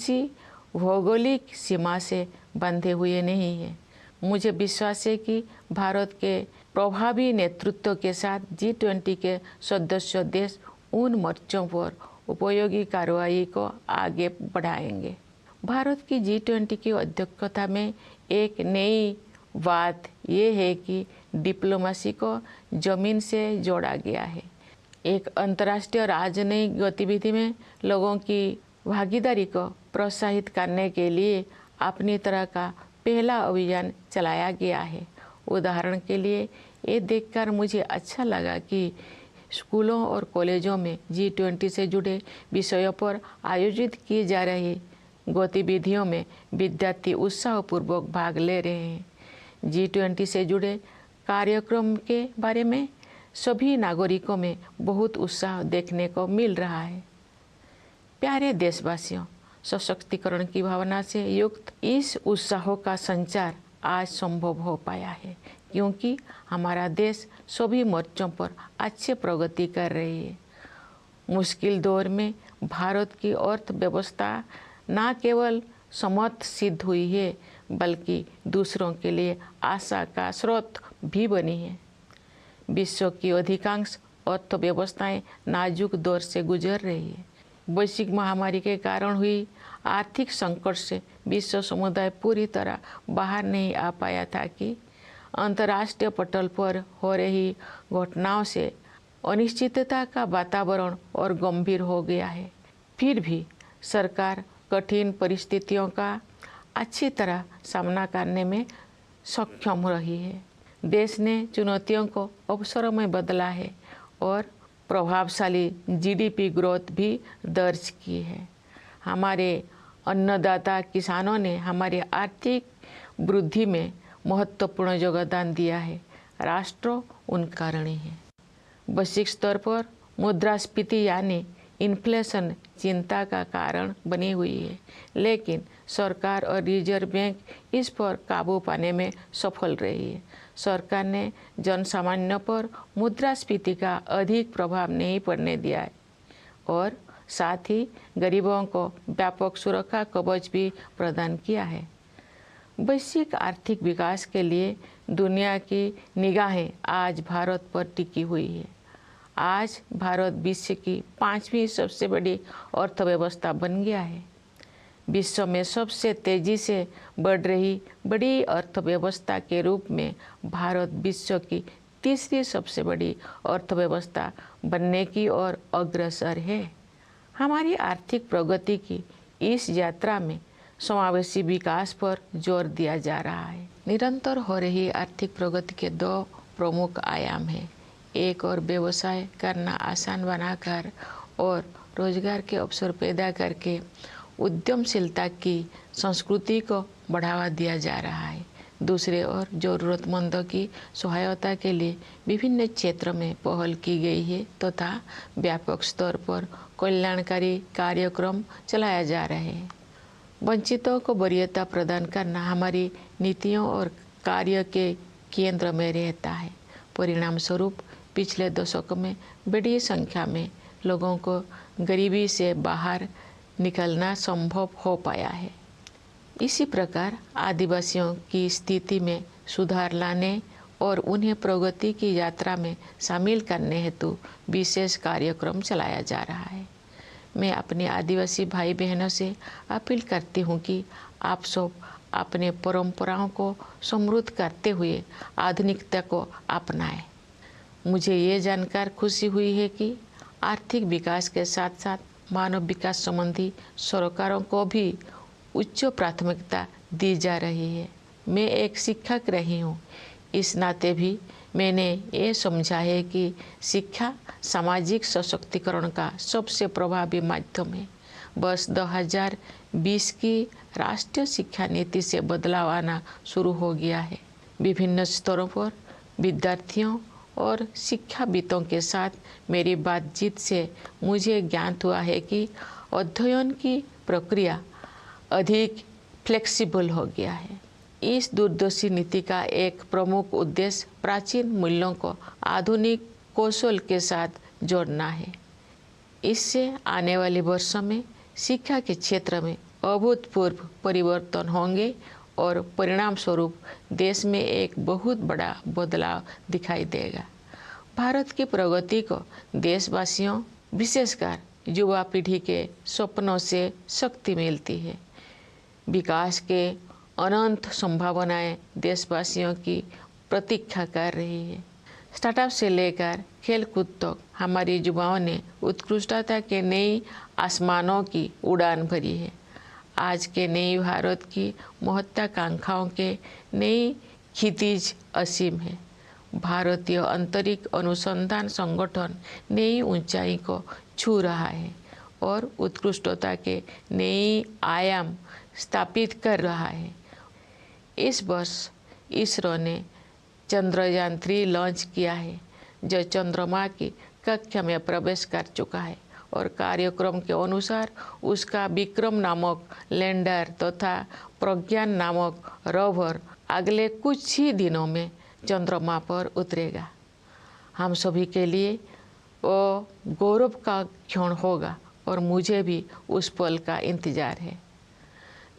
किसी भौगोलिक सीमा से बंधे हुए नहीं है। मुझे विश्वास है कि भारत के प्रभावी नेतृत्व के साथ G20 के सदस्य देश उन मोर्चों पर उपयोगी कार्रवाई को आगे बढ़ाएंगे। भारत की G20 की अध्यक्षता में एक नई बात यह है कि डिप्लोमेसी को जमीन से जोड़ा गया है। एक अंतर्राष्ट्रीय राजनयिक गतिविधि में लोगों की भागीदारी को प्रोत्साहित करने के लिए अपनी तरह का पहला अभियान चलाया गया है। उदाहरण के लिए ये देखकर मुझे अच्छा लगा कि स्कूलों और कॉलेजों में G20 से जुड़े विषयों पर आयोजित की जा रही गतिविधियों में विद्यार्थी उत्साहपूर्वक भाग ले रहे हैं। G20 से जुड़े कार्यक्रम के बारे में सभी नागरिकों में बहुत उत्साह देखने को मिल रहा है। प्यारे देशवासियों, सशक्तिकरण की भावना से युक्त इस उत्साह का संचार आज संभव हो पाया है क्योंकि हमारा देश सभी मोर्चों पर अच्छी प्रगति कर रही है। मुश्किल दौर में भारत की अर्थव्यवस्था न केवल समर्थ सिद्ध हुई है बल्कि दूसरों के लिए आशा का स्रोत भी बनी है। विश्व की अधिकांश अर्थव्यवस्थाएं नाजुक दौर से गुजर रही है। वैश्विक महामारी के कारण हुई आर्थिक संकट से विश्व समुदाय पूरी तरह बाहर नहीं आ पाया था कि अंतर्राष्ट्रीय पटल पर हो रही घटनाओं से अनिश्चितता का वातावरण और गंभीर हो गया है। फिर भी सरकार कठिन परिस्थितियों का अच्छी तरह सामना करने में सक्षम रही है। देश ने चुनौतियों को अवसरों में बदला है और प्रभावशाली GDP ग्रोथ भी दर्ज की है। हमारे अन्नदाता किसानों ने हमारी आर्थिक वृद्धि में महत्वपूर्ण योगदान दिया है। राष्ट्र उनका ऋणी है। वैश्विक स्तर पर मुद्रास्फीति यानी इन्फ्लेशन चिंता का कारण बनी हुई है, लेकिन सरकार और रिजर्व बैंक इस पर काबू पाने में सफल रही है। सरकार ने जनसामान्य पर मुद्रास्फीति का अधिक प्रभाव नहीं पड़ने दिया है और साथ ही गरीबों को व्यापक सुरक्षा कवच भी प्रदान किया है। वैश्विक आर्थिक विकास के लिए दुनिया की निगाहें आज भारत पर टिकी हुई है। आज भारत विश्व की 5वीं सबसे बड़ी अर्थव्यवस्था बन गया है। विश्व में सबसे तेजी से बढ़ रही बड़ी अर्थव्यवस्था के रूप में भारत विश्व की 3री सबसे बड़ी अर्थव्यवस्था बनने की ओर अग्रसर है। हमारी आर्थिक प्रगति की इस यात्रा में समावेशी विकास पर जोर दिया जा रहा है। निरंतर हो रही आर्थिक प्रगति के 2 प्रमुख आयाम हैं। एक और व्यवसाय करना आसान बनाकर और रोजगार के अवसर पैदा करके उद्यमशीलता की संस्कृति को बढ़ावा दिया जा रहा है। दूसरे ओर जरूरतमंदों की सहायता के लिए विभिन्न क्षेत्रों में पहल की गई है तथा व्यापक स्तर पर कल्याणकारी कार्यक्रम चलाया जा रहे हैं। वंचितों को वरीयता प्रदान करना हमारी नीतियों और कार्य के केंद्र में रहता है। परिणाम स्वरूप पिछले दशक में बड़ी संख्या में लोगों को गरीबी से बाहर निकलना संभव हो पाया है। इसी प्रकार आदिवासियों की स्थिति में सुधार लाने और उन्हें प्रगति की यात्रा में शामिल करने हेतु विशेष कार्यक्रम चलाया जा रहा है। मैं अपने आदिवासी भाई बहनों से अपील करती हूँ कि आप सब अपने परंपराओं को समृद्ध करते हुए आधुनिकता को अपनाएं। मुझे ये जानकर खुशी हुई है कि आर्थिक विकास के साथ साथ मानव विकास संबंधी सरकारों को भी उच्च प्राथमिकता दी जा रही है। मैं एक शिक्षक रही हूँ, इस नाते भी मैंने ये समझा है कि शिक्षा सामाजिक सशक्तिकरण का सबसे प्रभावी माध्यम है। वर्ष 2020 की राष्ट्रीय शिक्षा नीति से बदलाव आना शुरू हो गया है। विभिन्न स्तरों पर विद्यार्थियों और शिक्षाविदों के साथ मेरी बातचीत से मुझे ज्ञात हुआ है कि अध्ययन की प्रक्रिया अधिक फ्लेक्सिबल हो गया है। इस दूरदर्शी नीति का एक प्रमुख उद्देश्य प्राचीन मूल्यों को आधुनिक कौशल के साथ जोड़ना है। इससे आने वाले वर्षों में शिक्षा के क्षेत्र में अभूतपूर्व परिवर्तन होंगे और परिणाम स्वरूप देश में एक बहुत बड़ा बदलाव दिखाई देगा। भारत की प्रगति को देशवासियों, विशेषकर युवा पीढ़ी के सपनों से शक्ति मिलती है। विकास के अनंत संभावनाएं देशवासियों की प्रतीक्षा कर रही है। स्टार्टअप से लेकर खेलकूद तक हमारे युवाओं ने उत्कृष्टता के नई आसमानों की उड़ान भरी है। आज के नई भारत की महत्वाकांक्षाओं के नई क्षितिज असीम है। भारतीय अंतरिक्ष अनुसंधान संगठन नई ऊंचाई को छू रहा है और उत्कृष्टता के नई आयाम स्थापित कर रहा है। इस वर्ष इसरो ने चंद्रयान-3 लॉन्च किया है, जो चंद्रमा की कक्षा में प्रवेश कर चुका है और कार्यक्रम के अनुसार उसका विक्रम नामक लैंडर तथा प्रज्ञान नामक रोवर अगले कुछ ही दिनों में चंद्रमा पर उतरेगा। हम सभी के लिए वो गौरव का क्षण होगा और मुझे भी उस पल का इंतजार है।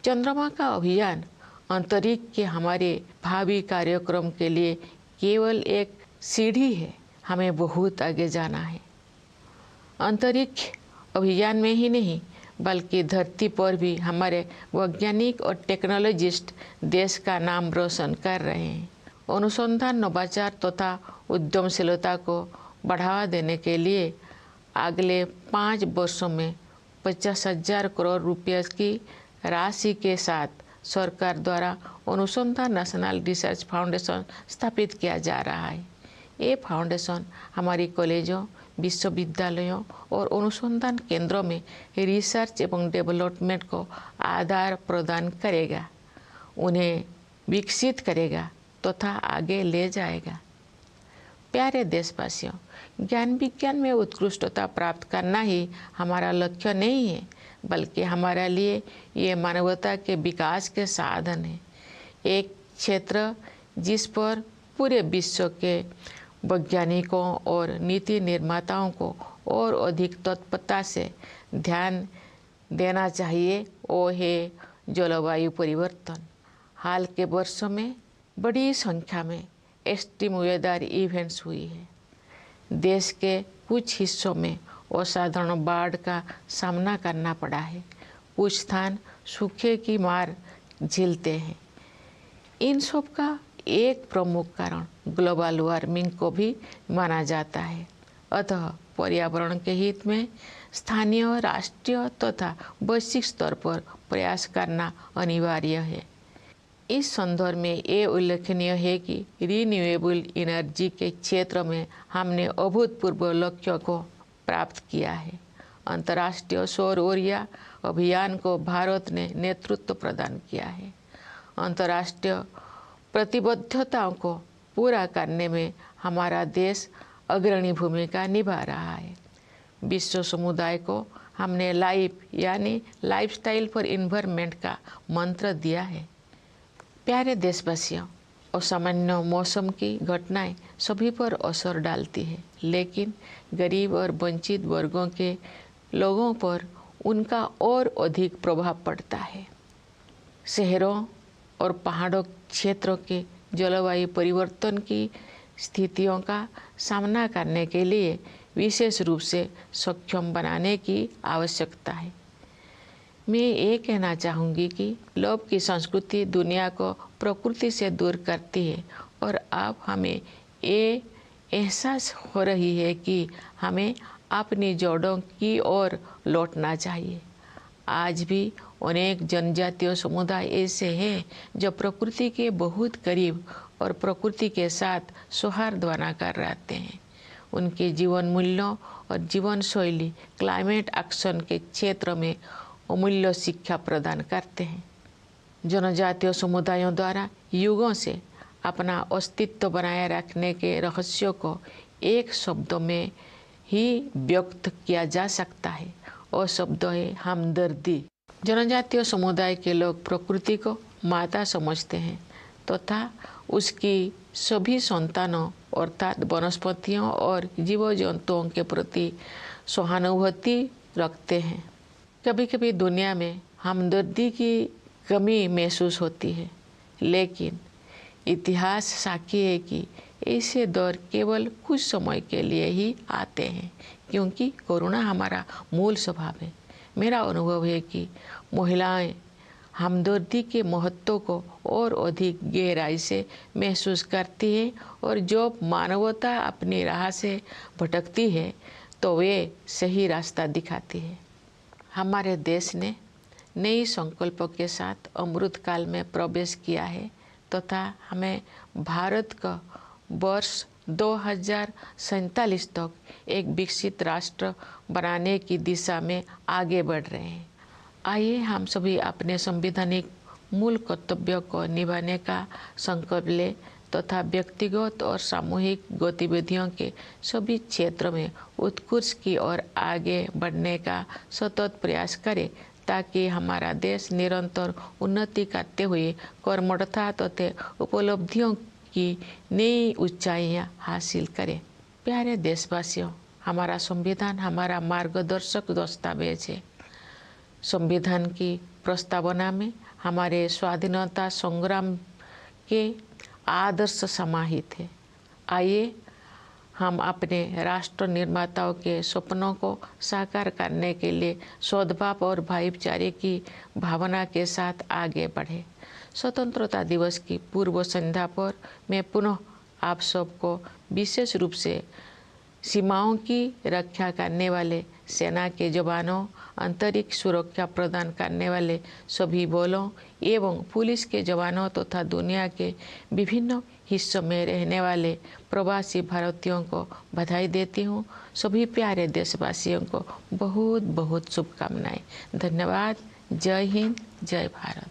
चंद्रमा का अभियान अंतरिक्ष के हमारे भावी कार्यक्रम के लिए केवल एक सीढ़ी है। हमें बहुत आगे जाना है। अंतरिक्ष अभियान में ही नहीं बल्कि धरती पर भी हमारे वैज्ञानिक और टेक्नोलॉजिस्ट देश का नाम रोशन कर रहे हैं। अनुसंधान, नवाचार तथा उद्यमशीलता को बढ़ावा देने के लिए अगले 5 वर्षों में 50,000 करोड़ रुपये की राशि के साथ सरकार द्वारा अनुसंधान नेशनल रिसर्च फाउंडेशन स्थापित किया जा रहा है। ये फाउंडेशन हमारी कॉलेजों, विश्वविद्यालयों और अनुसंधान केंद्रों में रिसर्च एवं डेवलपमेंट को आधार प्रदान करेगा, उन्हें विकसित करेगा तथा आगे ले जाएगा। प्यारे देशवासियों, ज्ञान विज्ञान में उत्कृष्टता प्राप्त करना ही हमारा लक्ष्य नहीं है, बल्कि हमारे लिए ये मानवता के विकास के साधन है। एक क्षेत्र जिस पर पूरे विश्व के वैज्ञानिकों और नीति निर्माताओं को और अधिक तत्परता से ध्यान देना चाहिए, वो है जलवायु परिवर्तन। हाल के वर्षों में बड़ी संख्या में एक्सट्रीम वेदर इवेंट्स हुई है। देश के कुछ हिस्सों में असाधारण बाढ़ का सामना करना पड़ा है। कुछ स्थान सूखे की मार झेलते हैं। इन सब का एक प्रमुख कारण ग्लोबल वार्मिंग को भी माना जाता है। अतः पर्यावरण के हित में स्थानीय, राष्ट्रीय तथा वैश्विक स्तर पर प्रयास करना अनिवार्य है। इस संदर्भ में ये उल्लेखनीय है कि रिन्यूएबल एनर्जी के क्षेत्र में हमने अभूतपूर्व लक्ष्यों को प्राप्त किया है। अंतर्राष्ट्रीय सौर ऊर्जा अभियान को भारत ने नेतृत्व प्रदान किया है। अंतर्राष्ट्रीय प्रतिबद्धताओं को पूरा करने में हमारा देश अग्रणी भूमिका निभा रहा है। विश्व समुदाय को हमने यानी लाइफस्टाइल फॉर एनवायरनमेंट का मंत्र दिया है। प्यारे देशवासियों, असामान्य मौसम की घटनाएं सभी पर असर डालती है, लेकिन गरीब और वंचित वर्गों के लोगों पर उनका और अधिक प्रभाव पड़ता है। शहरों और पहाड़ों क्षेत्रों के जलवायु परिवर्तन की स्थितियों का सामना करने के लिए विशेष रूप से सक्षम बनाने की आवश्यकता है। मैं ये कहना चाहूँगी कि लोभ की संस्कृति दुनिया को प्रकृति से दूर करती है और अब हमें ये एहसास हो रही है कि हमें अपनी जड़ों की ओर लौटना चाहिए। आज भी अनेक जनजातीय समुदाय ऐसे हैं जो प्रकृति के बहुत करीब और प्रकृति के साथ सौहार्द बनाकर रहते हैं। उनके जीवन मूल्यों और जीवन शैली क्लाइमेट एक्शन के क्षेत्र में अमूल्य शिक्षा प्रदान करते हैं। जनजातीय समुदायों द्वारा युगों से अपना अस्तित्व बनाए रखने के रहस्यों को एक शब्द में ही व्यक्त किया जा सकता है और शब्द है हमदर्दी। जनजातीय समुदाय के लोग प्रकृति को माता समझते हैं तथा उसकी सभी संतानों अर्थात वनस्पतियों और जीव जंतुओं के प्रति सहानुभूति रखते हैं। कभी कभी दुनिया में हमदर्दी की कमी महसूस होती है, लेकिन इतिहास साक्षी है कि ऐसे दौर केवल कुछ समय के लिए ही आते हैं, क्योंकि करुणा हमारा मूल स्वभाव है। मेरा अनुभव है कि महिलाएं हमदर्दी के महत्व को और अधिक गहराई से महसूस करती है, और जब मानवता अपनी राह से भटकती है तो वे सही रास्ता दिखाती है। हमारे देश ने नई संकल्पों के साथ अमृत काल में प्रवेश किया है तथा हमें भारत का वर्ष 2047 तक एक विकसित राष्ट्र बनाने की दिशा में आगे बढ़ रहे हैं। आइए हम सभी अपने संवैधानिक मूल कर्तव्यों को निभाने का संकल्प लें तथा व्यक्तिगत और सामूहिक गतिविधियों के सभी क्षेत्रों में उत्कृष्ट की ओर आगे बढ़ने का सतत प्रयास करें, ताकि हमारा देश निरंतर उन्नति करते हुए कर्मठता तथा उपलब्धियों की नई ऊंचाइयां हासिल करे। प्यारे देशवासियों, हमारा संविधान हमारा मार्गदर्शक दस्तावेज है। संविधान की प्रस्तावना में हमारे स्वाधीनता संग्राम के आदर्श समाहित है। आइए हम अपने राष्ट्र निर्माताओं के सपनों को साकार करने के लिए सद्भाव और भाईचारे की भावना के साथ आगे बढ़े। स्वतंत्रता दिवस की पूर्व संध्या पर मैं पुनः आप सबको विशेष रूप से सीमाओं की रक्षा करने वाले सेना के जवानों, आंतरिक सुरक्षा प्रदान करने वाले सभी बलों एवं पुलिस के जवानों तथा दुनिया के विभिन्न हिस्सों में रहने वाले प्रवासी भारतीयों को बधाई देती हूँ। सभी प्यारे देशवासियों को बहुत बहुत शुभकामनाएं। धन्यवाद। जय हिंद, जय Bharat.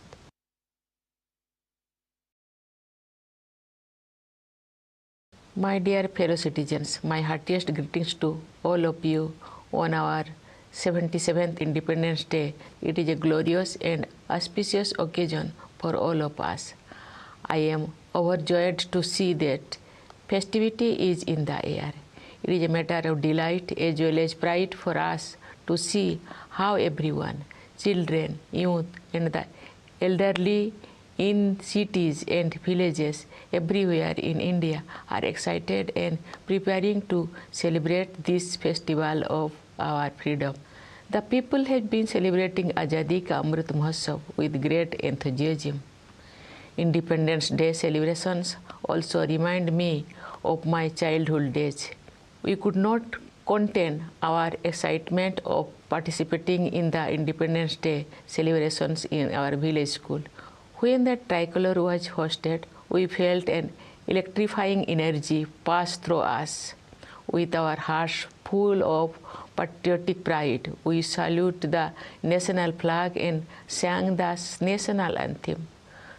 My dear fellow citizens, my heartiest greetings to all of you on our 77th Independence Day. It is a glorious and auspicious occasion for all of us. I am overjoyed to see that festivity is in the air. It is a matter of delight as well as pride for us to see how everyone, children, youth, and the elderly in cities and villages everywhere in India are excited and preparing to celebrate this festival of our freedom. The people have been celebrating Azadi Ka Amrit Mahotsav with great enthusiasm. Independence Day celebrations also remind me of my childhood days. We could not contain our excitement of participating in the Independence Day celebrations in our village school. When the tricolor was hosted, we felt an electrifying energy pass through us. With our hearts full of patriotic pride, we salute the national flag and sang the national anthem.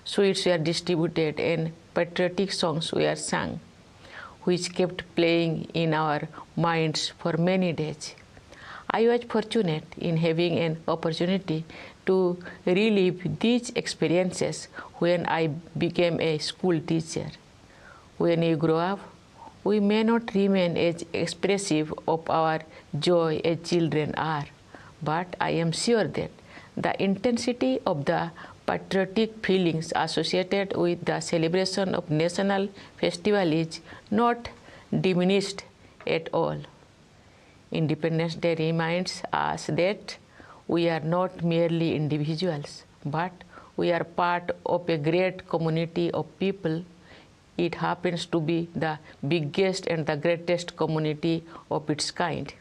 Sweets were distributed and patriotic songs were sung, which kept playing in our minds for many days. I was fortunate in having an opportunity to relive these experiences when I became a school teacher. When we grow up, we may not remain as expressive of our joy as children are, but I am sure that the intensity of the patriotic feelings associated with the celebration of national festival is not diminished at all. Independence Day reminds us that we are not merely individuals, but we are part of a great community of people. It happens to be the biggest and the greatest community of its kind.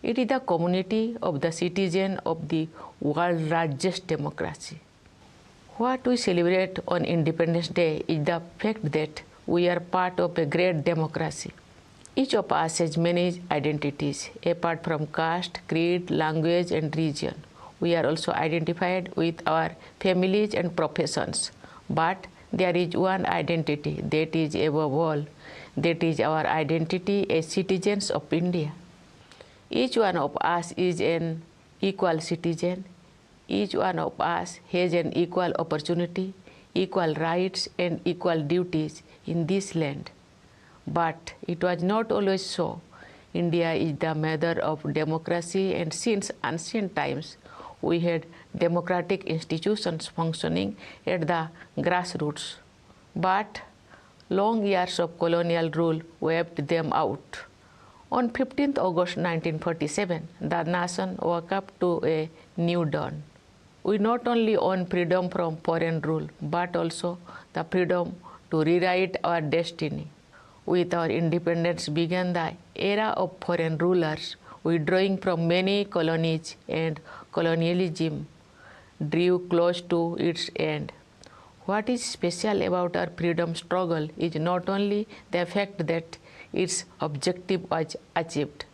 It is the community of the citizens of the world's largest democracy. What we celebrate on Independence Day is the fact that we are part of a great democracy. Each of us has many identities, apart from caste, creed, language, and region. We are also identified with our families and professions. But there is one identity that is above all, that is our identity as citizens of India. Each one of us is an equal citizen. Each one of us has an equal opportunity, equal rights, and equal duties in this land. But it was not always so. India is the mother of democracy, and since ancient times we had democratic institutions functioning at the grassroots. But long years of colonial rule wiped them out. On 15th August 1947, the nation woke up to a new dawn. We not only own freedom from foreign rule, but also the freedom to rewrite our destiny. With our independence began the era of foreign rulers withdrawing from many colonies, and colonialism drew close to its end. What is special about our freedom struggle is not only the fact that its objective was achieved,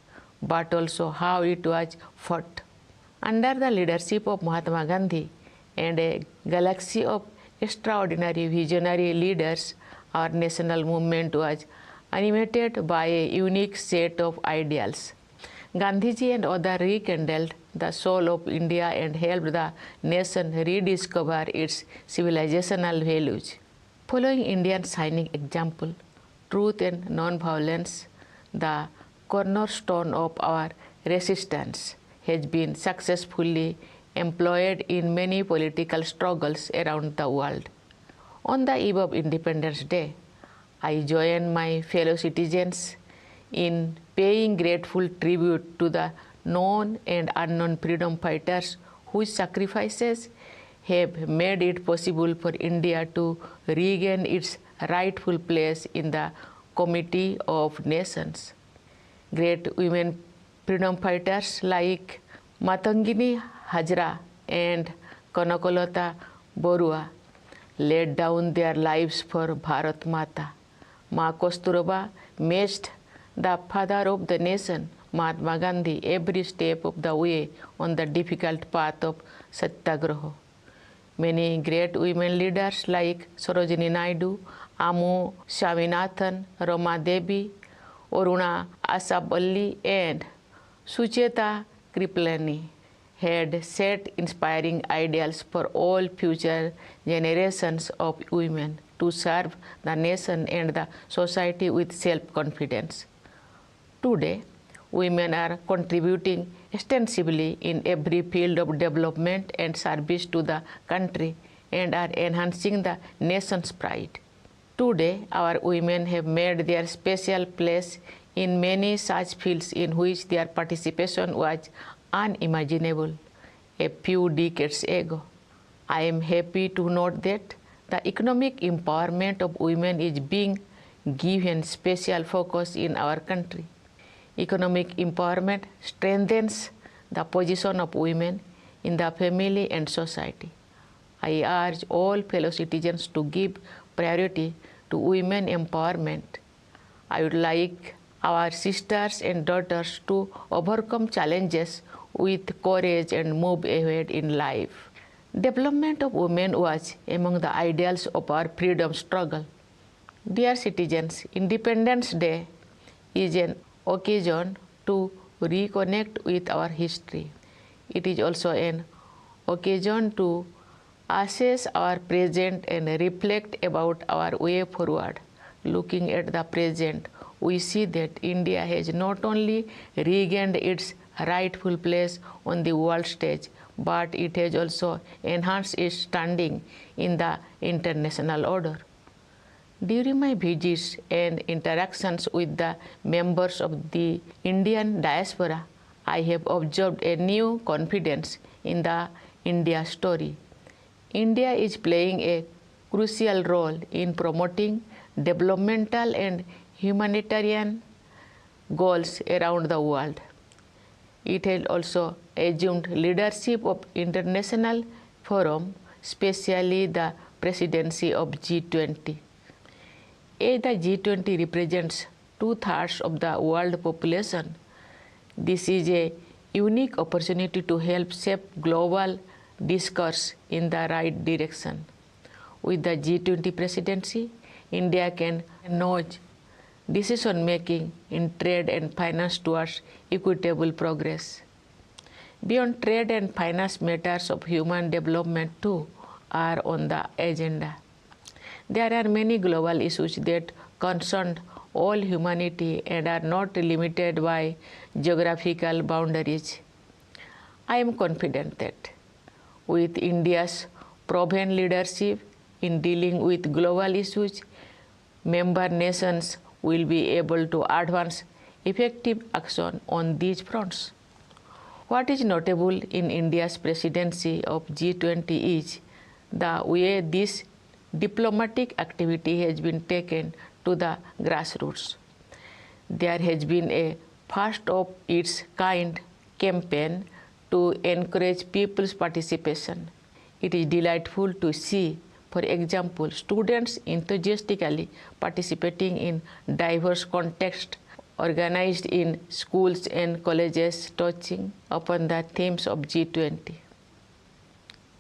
but also how it was fought. Under the leadership of Mahatma Gandhi and a galaxy of extraordinary visionary leaders, our national movement was animated by a unique set of ideals. Gandhiji and others rekindled the soul of India and helped the nation rediscover its civilizational values. Following India's shining example, truth and non-violence, the cornerstone of our resistance, has been successfully employed in many political struggles around the world. On the eve of Independence Day, I join my fellow citizens in paying grateful tribute to the known and unknown freedom fighters whose sacrifices have made it possible for India to regain its rightful place in the Committee of Nations. Great women freedom fighters like Matangini Hajra and Kanakolata Borua laid down their lives for Bharat Mata. Ma Kasturba matched the father of the nation, Mahatma Gandhi, every step of the way on the difficult path of Satyagraha. Many great women leaders like Sarojini Naidu, Amu Swaminathan, Rama Devi, Aruna Asaballi, and Sucheta Kripalani had set inspiring ideals for all future generations of women to serve the nation and the society with self-confidence. Today, women are contributing extensively in every field of development and service to the country and are enhancing the nation's pride. Today, our women have made their special place in many such fields in which their participation was unimaginable a few decades ago. I am happy to note that the economic empowerment of women is being given special focus in our country. Economic empowerment strengthens the position of women in the family and society. I urge all fellow citizens to give priority to women empowerment. I would like our sisters and daughters to overcome challenges with courage and move ahead in life. Development of women was among the ideals of our freedom struggle. Dear citizens, Independence Day is an occasion to reconnect with our history. It is also an occasion to assess our present and reflect about our way forward. Looking at the present, we see that India has not only regained its rightful place on the world stage, but it has also enhanced its standing in the international order. During my visits and interactions with the members of the Indian diaspora, I have observed a new confidence in the India story. India is playing a crucial role in promoting developmental and humanitarian goals around the world. It has also assumed leadership of international forums, especially the presidency of G20. As the G20 represents 2/3 of the world population, this is a unique opportunity to help shape global discourse in the right direction. With the G20 presidency, India can nudge decision-making in trade and finance towards equitable progress. Beyond trade and finance, matters of human development too are on the agenda. There are many global issues that concern all humanity and are not limited by geographical boundaries. I am confident that With India's proven leadership in dealing with global issues, member nations will be able to advance effective action on these fronts. What is notable in India's presidency of G20 is the way this diplomatic activity has been taken to the grassroots. There has been a first of its kind campaign to encourage people's participation. It is delightful to see, for example, students enthusiastically participating in diverse contexts organized in schools and colleges touching upon the themes of G20.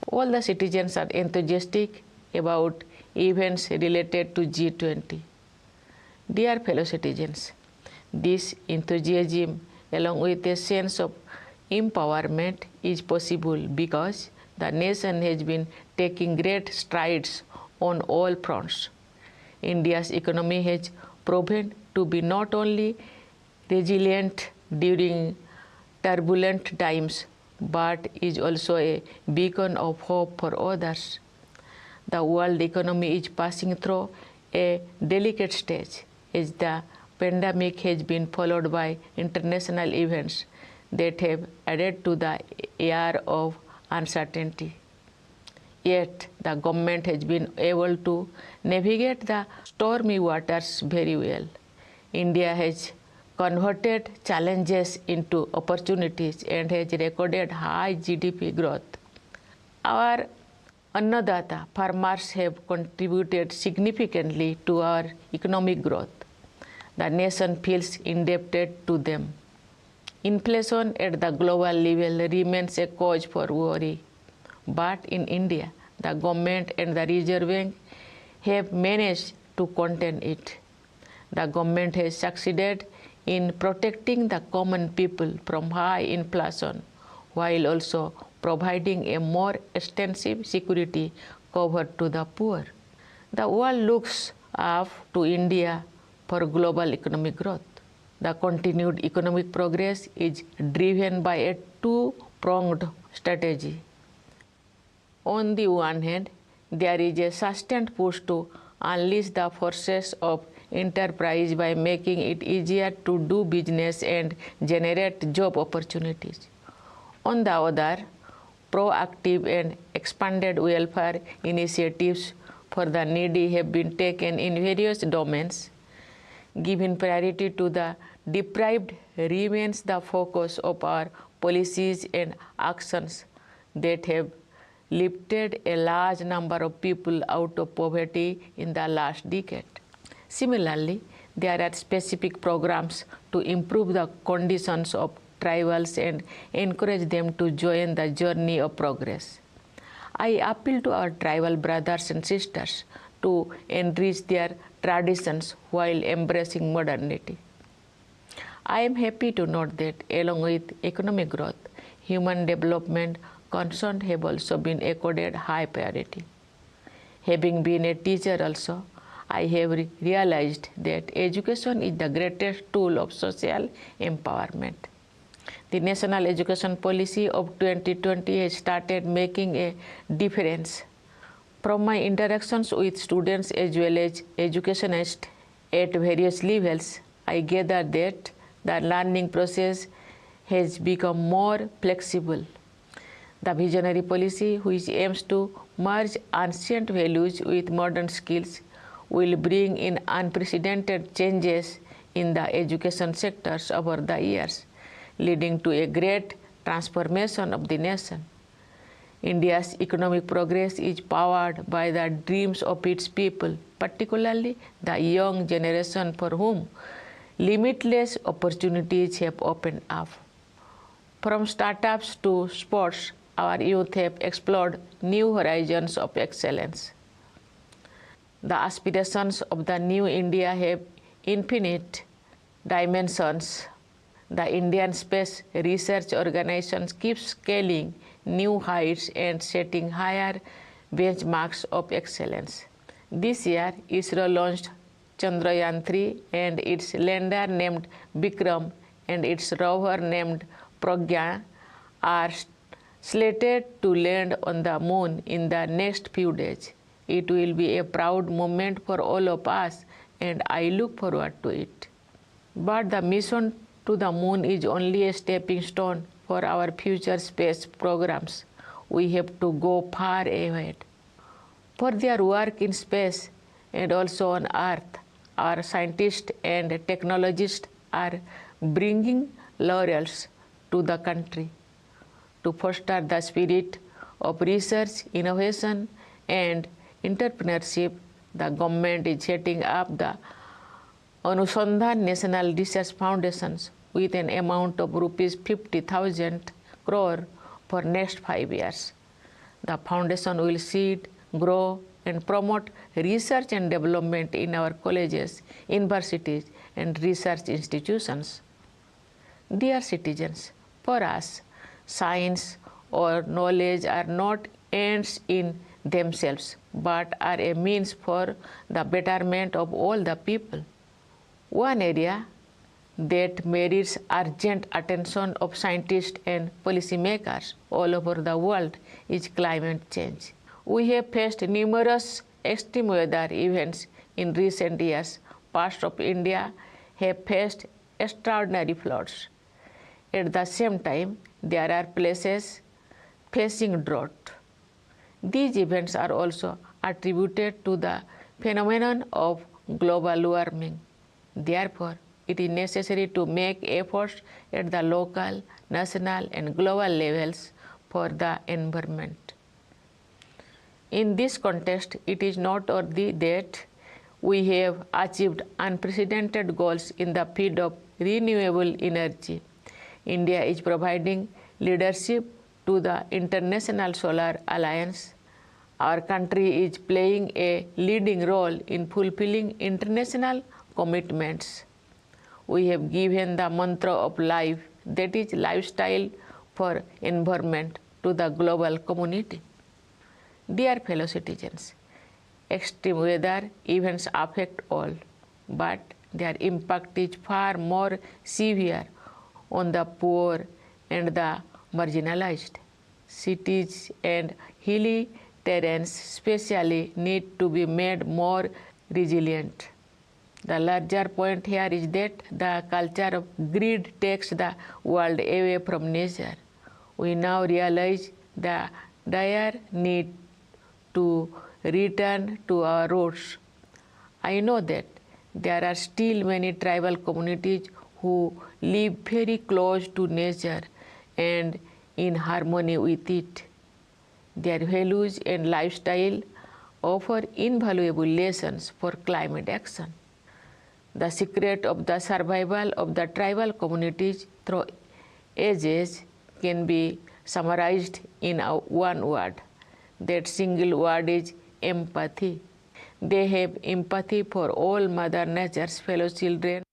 All the citizens are enthusiastic about events related to G20. Dear fellow citizens, this enthusiasm, along with a sense of empowerment, is possible because the nation has been taking great strides on all fronts. India's economy has proven to be not only resilient during turbulent times, but is also a beacon of hope for others. The world economy is passing through a delicate stage as the pandemic has been followed by international events that have added to the air of uncertainty. Yet, the government has been able to navigate the stormy waters very well. India has converted challenges into opportunities and has recorded high GDP growth. Our Annadata farmers have contributed significantly to our economic growth. The nation feels indebted to them. Inflation at the global level remains a cause for worry. But in India, the government and the Reserve Bank have managed to contain it. The government has succeeded in protecting the common people from high inflation, while also providing a more extensive security cover to the poor. The world looks up to India for global economic growth. The continued economic progress is driven by a two-pronged strategy. On the one hand, there is a sustained push to unleash the forces of enterprise by making it easier to do business and generate job opportunities. On the other, proactive and expanded welfare initiatives for the needy have been taken in various domains. Giving priority to the deprived remains the focus of our policies and actions that have lifted a large number of people out of poverty in the last decade. Similarly, there are specific programs to improve the conditions of tribals and encourage them to join the journey of progress. I appeal to our tribal brothers and sisters to enrich their traditions while embracing modernity. I am happy to note that along with economic growth, human development concerns have also been accorded high priority. Having been a teacher also, I have realized that education is the greatest tool of social empowerment. The National Education Policy of 2020 has started making a difference. From my interactions with students as well as educationists at various levels, I gather that the learning process has become more flexible. The visionary policy, which aims to merge ancient values with modern skills, will bring in unprecedented changes in the education sectors over the years, leading to a great transformation of the nation. India's economic progress is powered by the dreams of its people, particularly the young generation for whom limitless opportunities have opened up. From startups to sports, our youth have explored new horizons of excellence. The aspirations of the new India have infinite dimensions. The Indian Space Research Organization keeps scaling new heights and setting higher benchmarks of excellence. This year, ISRO launched Chandrayaan-3 and its lander named Vikram and its rover named Pragya are slated to land on the moon in the next few days. It will be a proud moment for all of us, and I look forward to it. But the mission to the moon is only a stepping stone for our future space programs. We have to go far ahead. For their work in space and also on Earth, our scientists and technologists are bringing laurels to the country. To foster the spirit of research, innovation, and entrepreneurship, the government is setting up the Anusandhan National Research Foundations with an amount of rupees 50,000 crore for next 5 years. The foundation will seed, grow, and promote research and development in our colleges, universities, and research institutions. Dear citizens, for us, science or knowledge are not ends in themselves, but are a means for the betterment of all the people. One area that merits urgent attention of scientists and policymakers all over the world is climate change. We have faced numerous extreme weather events in recent years. Parts of India have faced extraordinary floods. At the same time, there are places facing drought. These events are also attributed to the phenomenon of global warming. Therefore, it is necessary to make efforts at the local, national, and global levels for the environment. In this context, it is noteworthy that we have achieved unprecedented goals in the field of renewable energy. India is providing leadership to the International Solar Alliance. Our country is playing a leading role in fulfilling international commitments. We have given the mantra of life, that is lifestyle for environment, to the global community. Dear fellow citizens, extreme weather events affect all, but their impact is far more severe on the poor and the marginalized. Cities and hilly terrains especially need to be made more resilient. The larger point here is that the culture of greed takes the world away from nature. We now realize the dire need to return to our roots. I know that there are still many tribal communities who live very close to nature and in harmony with it. Their values and lifestyle offer invaluable lessons for climate action. The secret of the survival of the tribal communities through ages can be summarized in one word. That single word is empathy. They have empathy for all Mother Nature's fellow children,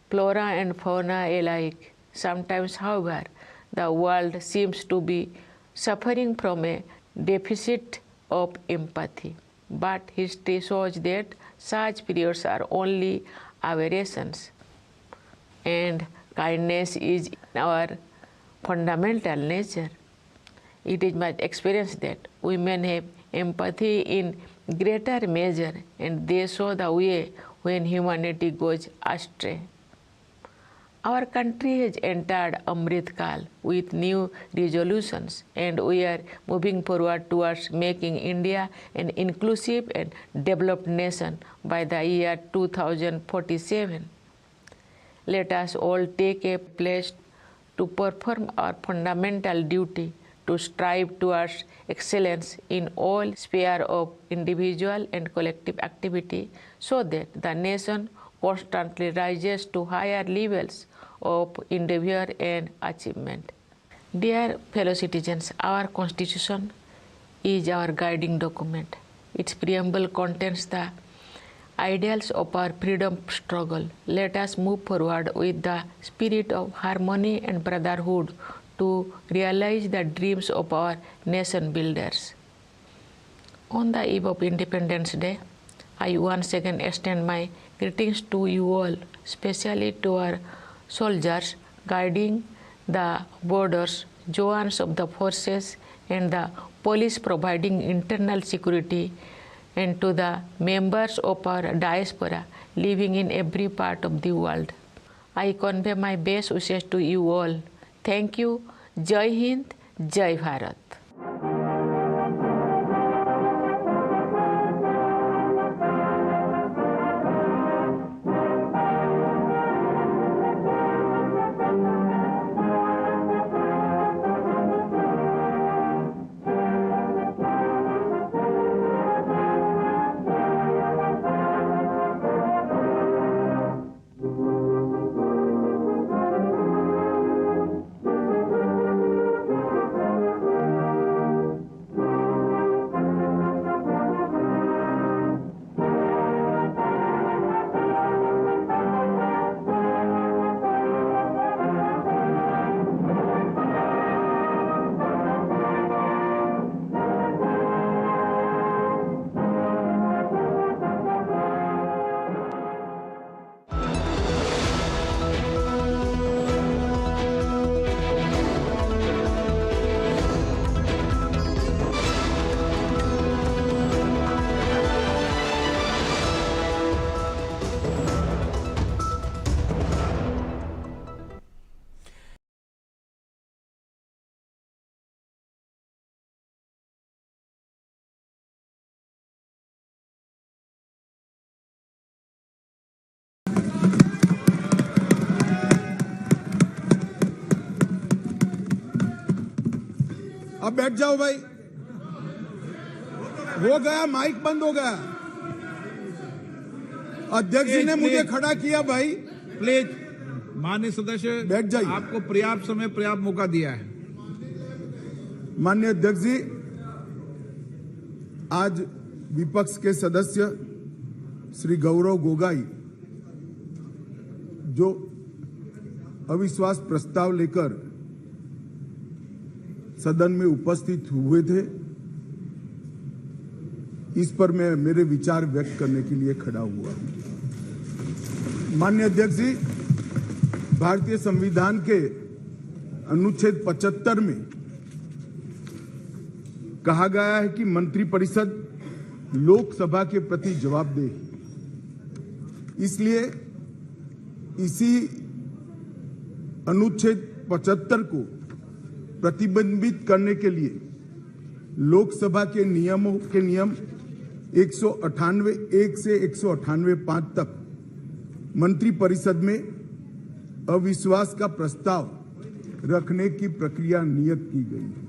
flora and fauna alike. Sometimes, however, the world seems to be suffering from a deficit of empathy. But history shows that such periods are only aberrations, and kindness is our fundamental nature. It is my experience that women have empathy in greater measure, and they show the way when humanity goes astray. Our country has entered Amrit Kal with new resolutions, and we are moving forward towards making India an inclusive and developed nation by the year 2047. Let us all take a pledge to perform our fundamental duty to strive towards excellence in all spheres of individual and collective activity, so that the nation constantly rises to higher levels of endeavor and achievement. Dear fellow citizens, our Constitution is our guiding document. Its preamble contains the ideals of our freedom struggle. Let us move forward with the spirit of harmony and brotherhood to realize the dreams of our nation builders. On the eve of Independence Day, I once again extend my greetings to you all, especially to our soldiers guarding the borders Jawans of the forces and the police providing internal security, and to the members of our diaspora living in every part of the world. I convey my best wishes to you all. Thank you. Jai Hind, Jai Bharat. अब बैठ जाओ भाई, हो गया, mic बंद हो गया। अध्यक्ष जी ने मुझे खड़ा किया भाई। प्लीज माननीय सदस्य बैठ जाइए, आपको पर्याप्त समय पर्याप्त मौका दिया है। माननीय अध्यक्ष जी, आज विपक्ष के सदस्य श्री गौरव गोगाई जो अविश्वास प्रस्ताव लेकर सदन में उपस्थित हुए थे, इस पर मैं मेरे विचार व्यक्त करने के लिए खड़ा हुआ हूं। माननीय अध्यक्ष जी, भारतीय संविधान के अनुच्छेद 75 में कहा गया है कि मंत्रिपरिषद लोकसभा के प्रति जवाबदेह है। इसलिए इसी अनुच्छेद 75 को प्रतिबंधित करने के लिए लोकसभा के नियम 198(1) से 198(5) तक मंत्रिपरिषद में अविश्वास का प्रस्ताव रखने की प्रक्रिया नियत की गई है।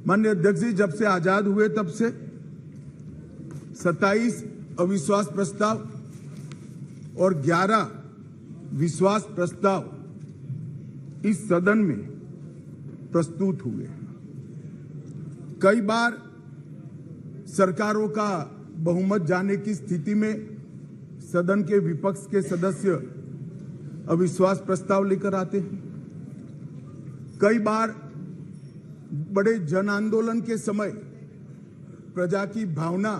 माननीय अध्यक्ष जी, जब से आजाद हुए तब से 27 अविश्वास प्रस्ताव और 11 विश्वास प्रस्ताव इस सदन में प्रस्तुत हुए। कई बार सरकारों का बहुमत जाने की स्थिति में सदन के विपक्ष के सदस्य अविश्वास प्रस्ताव लेकर आते हैं। कई बार बड़े जन आंदोलन के समय प्रजा की भावना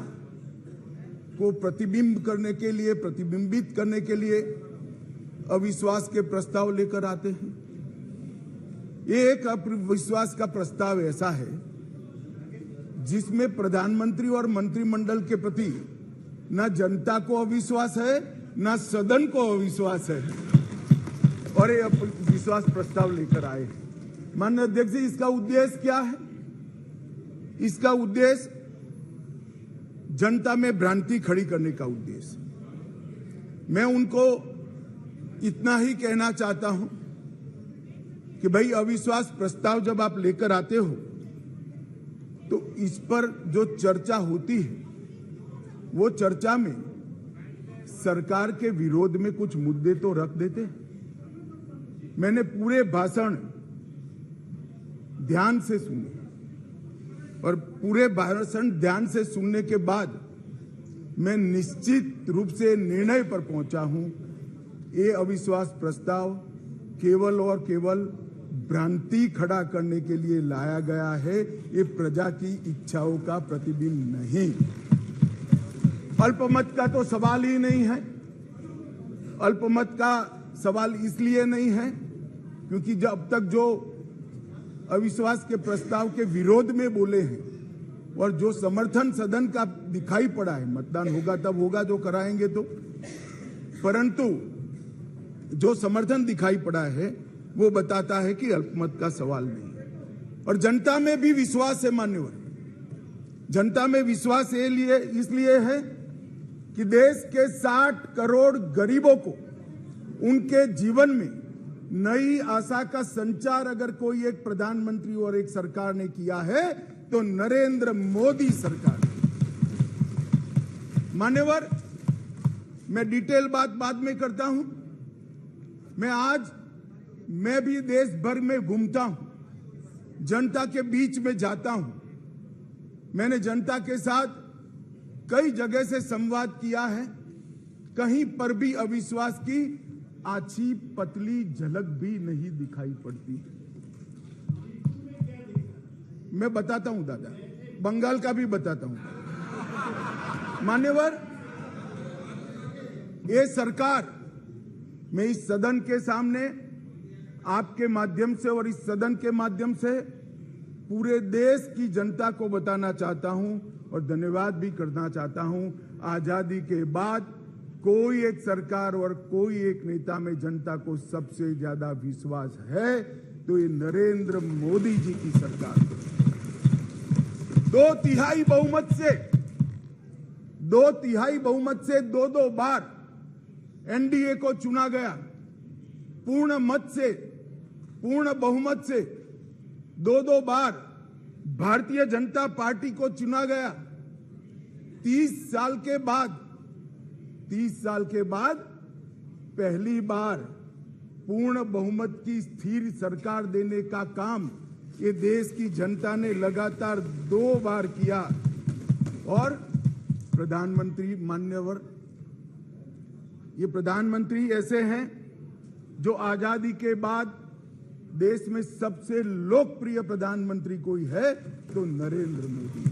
को प्रतिबिंबित करने के लिए अविश्वास के प्रस्ताव लेकर आते हैं। ये एक अविश्वास का प्रस्ताव ऐसा है जिसमें प्रधानमंत्री और मंत्रिमंडल के प्रति न जनता को अविश्वास है, न सदन को अविश्वास है, और ये विश्वास प्रस्ताव लेकर आए। माननीय अध्यक्ष जी, इसका उद्देश्य क्या है? इसका उद्देश्य जनता में भ्रांति खड़ी करने का उद्देश्य। मैं उनको इतना ही कहना चाहता हूं कि भाई, अविश्वास प्रस्ताव जब आप लेकर आते हो तो इस पर जो चर्चा होती है वो चर्चा में सरकार के विरोध में कुछ मुद्दे तो रख देते हैं। मैंने पूरे भाषण ध्यान से सुने और पूरे भाषण ध्यान से सुनने के बाद मैं निश्चित रूप से निर्णय पर पहुंचा हूं, ये अविश्वास प्रस्ताव केवल और केवल भ्रांति खड़ा करने के लिए लाया गया है। ये प्रजा की इच्छाओं का प्रतिबिंब नहीं। अल्पमत का तो सवाल ही नहीं है। अल्पमत का सवाल इसलिए नहीं है क्योंकि जब तक जो अविश्वास के प्रस्ताव के विरोध में बोले हैं और जो समर्थन सदन का दिखाई पड़ा है, मतदान होगा तब होगा जो कराएंगे तो, परंतु जो समर्थन दिखाई पड़ा है वो बताता है कि अल्पमत का सवाल नहीं है। और जनता में भी विश्वास है मान्यवर, जनता में विश्वास इसलिए है कि देश के 60 करोड़ गरीबों को उनके जीवन में नई आशा का संचार अगर कोई एक प्रधानमंत्री और एक सरकार ने किया है तो नरेंद्र मोदी सरकार। मान्यवर, मैं डिटेल बात बाद में करता हूं। मैं भी देश भर में घूमता हूं, जनता के बीच में जाता हूं। मैंने जनता के साथ कई जगह से संवाद किया है, कहीं पर भी अविश्वास की आछी पतली झलक भी नहीं दिखाई पड़ती। मैं बताता हूं दादा, बंगाल का भी बताता हूं। मान्यवर, ये सरकार, मैं इस सदन के सामने आपके माध्यम से और इस सदन के माध्यम से पूरे देश की जनता को बताना चाहता हूं और धन्यवाद भी करना चाहता हूं। आजादी के बाद कोई एक सरकार और कोई एक नेता में जनता को सबसे ज्यादा विश्वास है तो ये नरेंद्र मोदी जी की सरकार। 2/3 बहुमत से दो बार एनडीए को चुना गया, पूर्ण बहुमत से दो बार भारतीय जनता पार्टी को चुना गया। 30 साल के बाद पहली बार पूर्ण बहुमत की स्थिर सरकार देने का काम ये देश की जनता ने लगातार 2 बार किया। और प्रधानमंत्री मान्यवर, ये प्रधानमंत्री ऐसे हैं जो आजादी के बाद देश में सबसे लोकप्रिय प्रधानमंत्री कोई है तो नरेंद्र मोदी।